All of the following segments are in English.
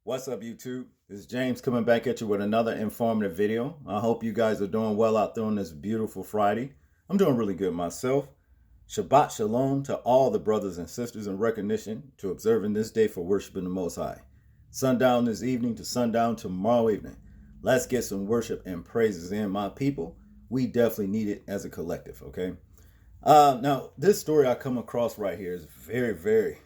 What's up, YouTube? This is James coming back at you with another informative video. I hope you guys are doing well out there on this beautiful Friday. I'm doing really good myself. Shabbat Shalom to all the brothers and sisters in recognition to observing this day for worshiping the Most High. Sundown this evening to sundown tomorrow evening. Let's get some worship and praises in, my people. We definitely need it as a collective, okay? Now, this story I come across right here is very, very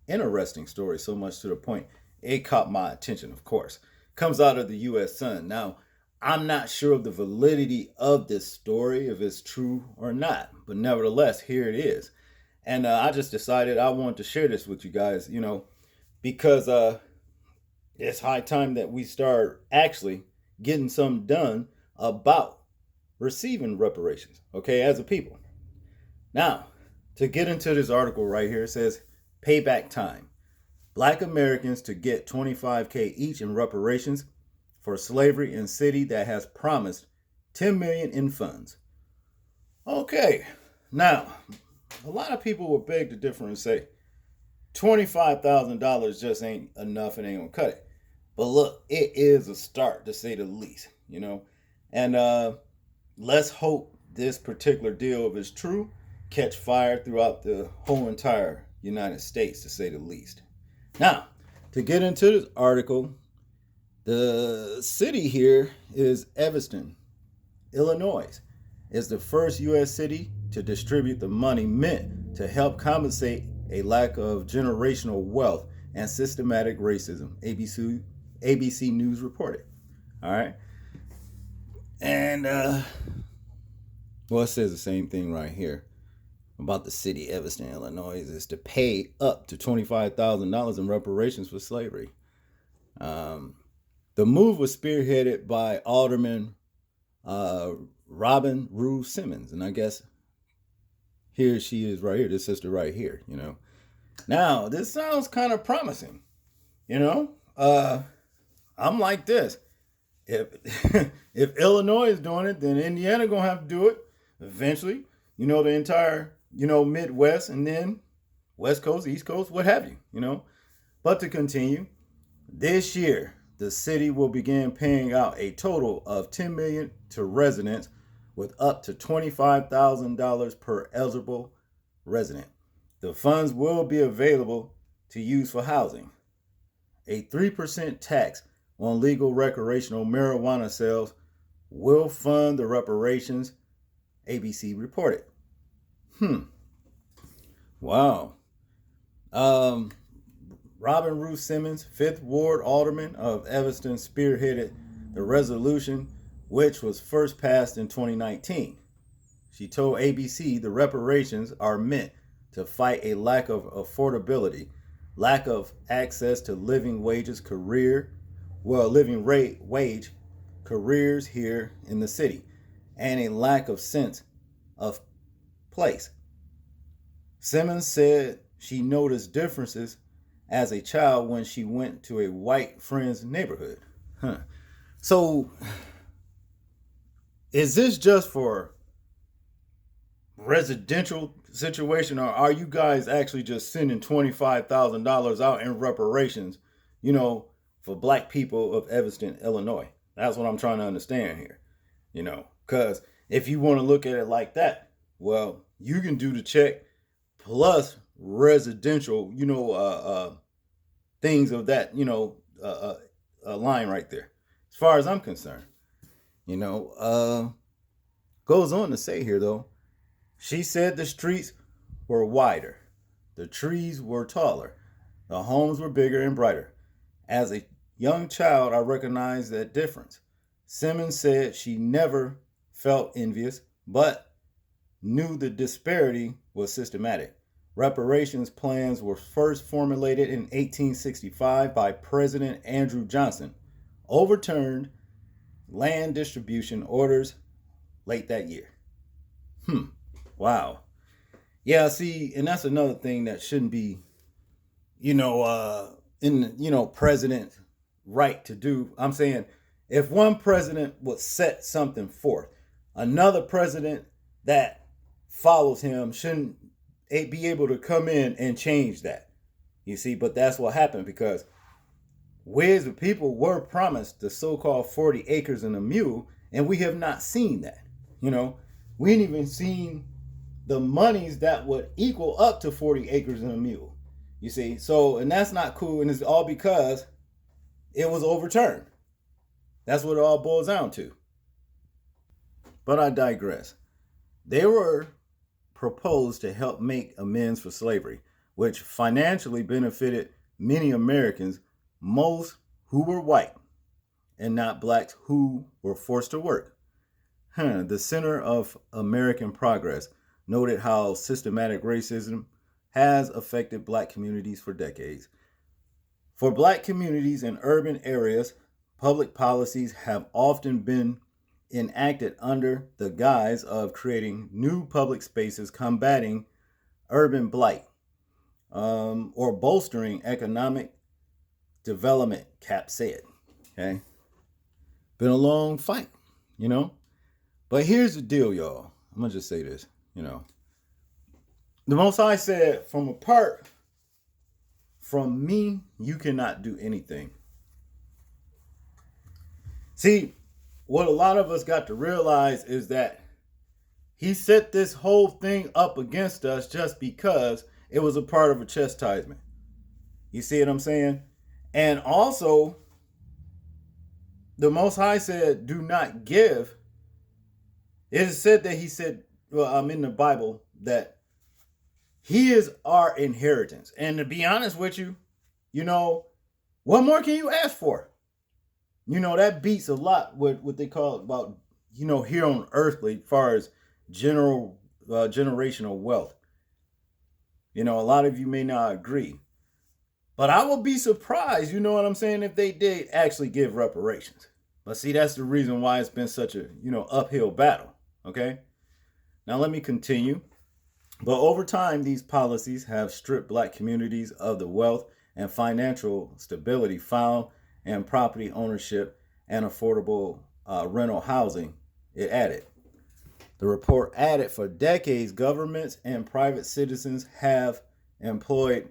interesting story, so much to the point it caught my attention, of course. Comes out of the U.S. Sun. Now, I'm not sure of the validity of this story, if it's true or not, but nevertheless, here it is. And I just decided I wanted to share this with you guys, because it's high time that we start actually getting something done about receiving reparations, okay, as a people. Now, to get into this article right here, it says, payback time. Black Americans to get $25K each in reparations for slavery in city that has promised $10 million in funds. Okay, now, a lot of people will beg to differ and say, $25,000 just ain't enough and ain't gonna cut it. But look, it is a start, to say the least, And let's hope this particular deal, if it's true, catch fire throughout the whole entire United States, to say the least. Now, to get into this article, the city here is Evanston, Illinois. It's the first U.S. city to distribute the money meant to help compensate a lack of generational wealth and systematic racism, ABC News reported. All right. And, it says the same thing right here about the city, Evanston, Illinois, is to pay up to $25,000 in reparations for slavery. The move was spearheaded by Alderman Robin Rue Simmons. And I guess here she is right here, this sister right here, Now, this sounds kind of promising, I'm like this. If if Illinois is doing it, then Indiana gonna have to do it eventually. The entire, Midwest, and then West Coast, East Coast, what have you, But to continue, this year, the city will begin paying out a total of $10 million to residents with up to $25,000 per eligible resident. The funds will be available to use for housing. A 3% tax on legal recreational marijuana sales will fund the reparations, ABC reported. Wow. Robin Rue Simmons, 5th Ward Alderman of Evanston, spearheaded the resolution, which was first passed in 2019. She told ABC the reparations are meant to fight a lack of affordability, lack of access to living wage careers here in the city, and a lack of sense of place. Simmons said she noticed differences as a child when she went to a white friend's neighborhood. So, is this just for residential situation, or are you guys actually just sending $25,000 out in reparations, for black people of Evanston, Illinois? That's what I'm trying to understand here, because if you want to look at it like that, well, you can do the check plus residential, things of that, line right there. As far as I'm concerned, goes on to say here, though, she said the streets were wider, the trees were taller, the homes were bigger and brighter. As a young child, I recognized that difference. Simmons said she never felt envious, but knew the disparity was systematic. Reparations plans were first formulated in 1865 by President Andrew Johnson, overturned land distribution orders late that year. Wow. Yeah, see, and that's another thing that shouldn't be, president right to do. I'm saying if one president would set something forth, another president that follows him shouldn't be able to come in and change that. You see, but that's what happened because we as the people were promised the so-called 40 acres and a mule, and we have not seen that. You know, we ain't even seen the monies that would equal up to 40 acres and a mule. You see, so, and that's not cool, and it's all because it was overturned. That's what it all boils down to. But I digress. They were proposed to help make amends for slavery, which financially benefited many Americans, most who were white, and not blacks who were forced to work. The Center of American Progress noted how systematic racism has affected black communities for decades. For black communities in urban areas, public policies have often been enacted under the guise of creating new public spaces, combating urban blight, or bolstering economic development, Cap said. Okay? Been a long fight, you know? But here's the deal, y'all. I'm going to just say this, you know. The Most High said, from apart from me, you cannot do anything. See, what a lot of us got to realize is that he set this whole thing up against us just because it was a part of a chastisement. You see what I'm saying? And also, the Most High said, do not give. It is said that he said, well, I'm in the Bible, that he is our inheritance. And to be honest with you, you know, what more can you ask for? You know, that beats a lot what they call about, you know, here on earthly, as far as generational wealth. You know, a lot of you may not agree. But I would be surprised, you know what I'm saying, if they did actually give reparations. But see, that's the reason why it's been such a, you know, uphill battle. Okay? Now let me continue. But over time, these policies have stripped black communities of the wealth and financial stability found in property ownership and affordable rental housing, it added. The report added, for decades, governments and private citizens have employed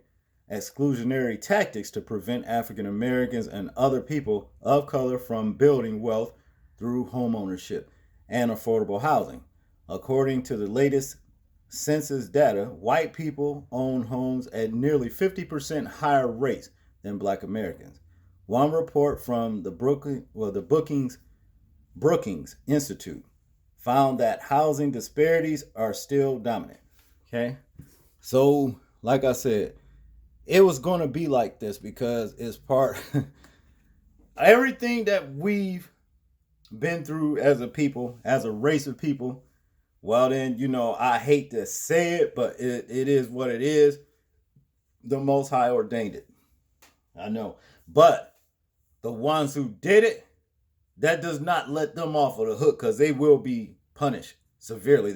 exclusionary tactics to prevent African Americans and other people of color from building wealth through home ownership and affordable housing. According to the latest census data, white people own homes at nearly 50% higher rates than black Americans. One report from the Brookings Institute found that housing disparities are still dominant. Okay? So, like I said, it was going to be like this because it's part everything that we've been through as a people, as a race of people. Well, then, you know, I hate to say it, but it is what it is. The Most High ordained it. I know. But the ones who did it, that does not let them off of the hook, because they will be punished severely.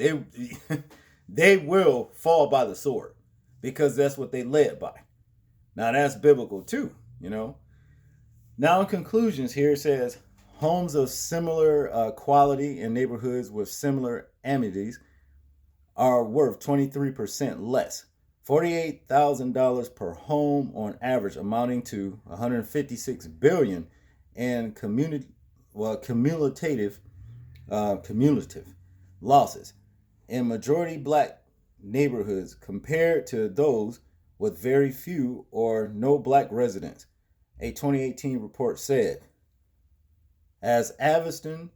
They will fall by the sword, because that's what they led by. Now, that's biblical too, you know. Now, in conclusions, here it says, homes of similar quality in neighborhoods with similar amenities are worth 23% less, $48,000 per home on average, amounting to $156 billion in cumulative losses in majority black neighborhoods compared to those with very few or no black residents. A 2018 report said, as Evanston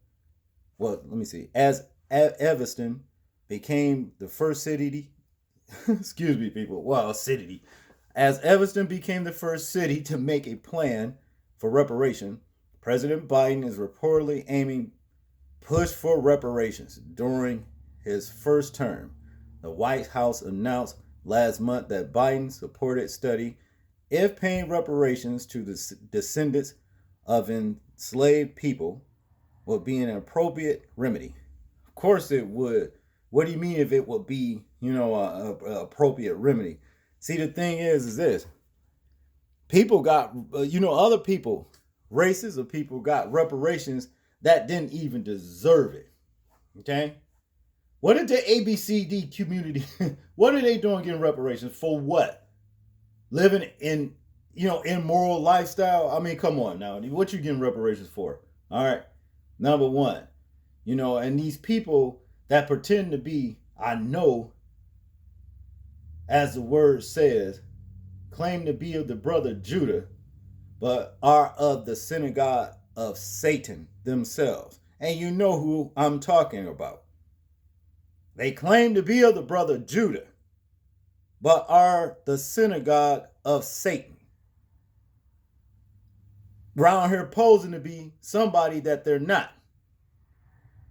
became the first city, as Evanston became the first city to make a plan for reparation, President Biden is reportedly aiming push for reparations during his first term. The White House announced last month that Biden supported study if paying reparations to the descendants of enslaved people would be an appropriate remedy. Of course it would. What do you mean if it would be, an appropriate remedy? See, the thing is this. People got, other people, races of people got reparations that didn't even deserve it. Okay? What did the ABCD community, what are they doing getting reparations? For what? Living in, immoral lifestyle. I mean, come on now. What you getting reparations for? All right. Number one, and these people that pretend to be, I know, as the word says, claim to be of the brother Judah, but are of the synagogue of Satan themselves. And you know who I'm talking about. They claim to be of the brother Judah, but are the synagogue of Satan. Around here posing to be somebody that they're not.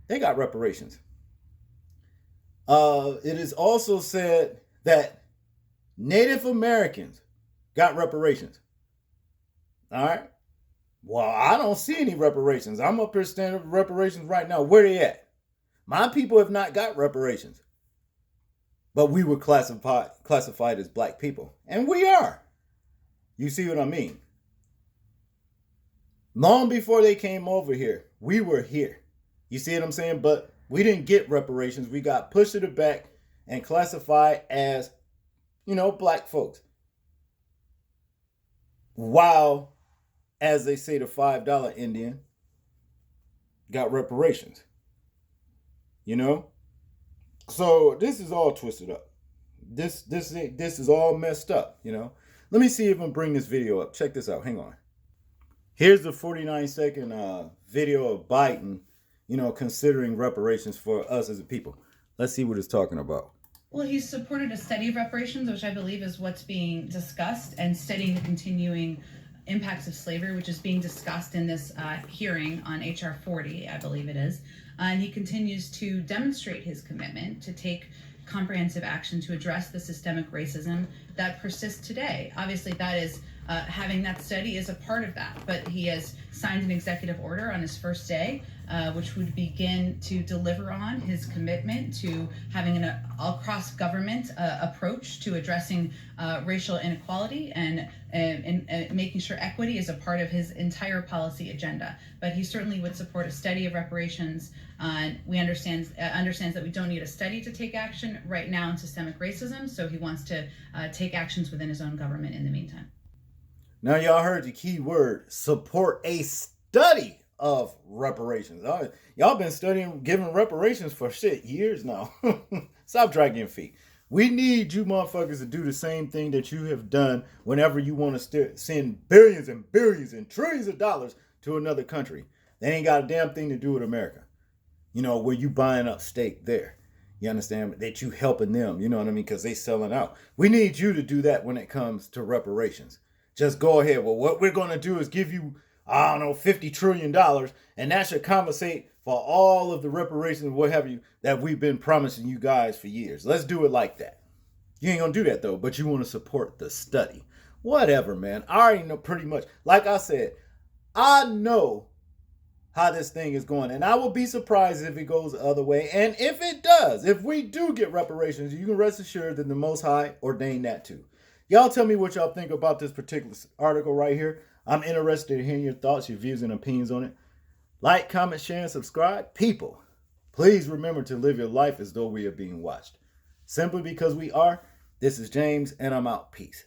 They got reparations. It is also said that Native Americans got reparations. All right. Well, I don't see any reparations. I'm up here standing for reparations right now. Where they at? My people have not got reparations. But we were classified as black people. And we are. You see what I mean? Long before they came over here, we were here. You see what I'm saying? But we didn't get reparations. We got pushed to the back and classified as, black folks. While, as they say, the $5 Indian got reparations. So this is all twisted up. This is all messed up, Let me see if I can bring this video up. Check this out. Hang on. Here's the 49-second video of Biden, considering reparations for us as a people. Let's see what it's talking about. Well, he's supported a study of reparations, which I believe is what's being discussed, and studying the continuing impacts of slavery, which is being discussed in this hearing on H.R. 40, I believe it is. And he continues to demonstrate his commitment to take comprehensive action to address the systemic racism that persists today. Obviously, that is having that study is a part of that, but he has signed an executive order on his first day, which would begin to deliver on his commitment to having an all-cross government approach to addressing racial inequality and making sure equity is a part of his entire policy agenda. But he certainly would support a study of reparations. We understands that we don't need a study to take action right now on systemic racism, so he wants to take actions within his own government in the meantime. Now y'all heard the key word, support a study of reparations. Y'all been studying giving reparations for years now. Stop dragging your feet. We need you motherfuckers to do the same thing that you have done whenever you want to send billions and billions and trillions of dollars to another country. They ain't got a damn thing to do with America. Where you buying up steak there. You understand? That you helping them, you know what I mean? Because they selling out. We need you to do that when it comes to reparations. Just go ahead. Well, what we're going to do is give you, $50 trillion, and that should compensate for all of the reparations, what have you, that we've been promising you guys for years. Let's do it like that. You ain't going to do that, though, but you want to support the study. Whatever, man. I already know pretty much. Like I said, I know how this thing is going, and I will be surprised if it goes the other way. And if it does, if we do get reparations, you can rest assured that the Most High ordained that too. Y'all tell me what y'all think about this particular article right here. I'm interested in hearing your thoughts, your views, and opinions on it. Like, comment, share, and subscribe. People, please remember to live your life as though we are being watched. Simply because we are. This is James, and I'm out. Peace.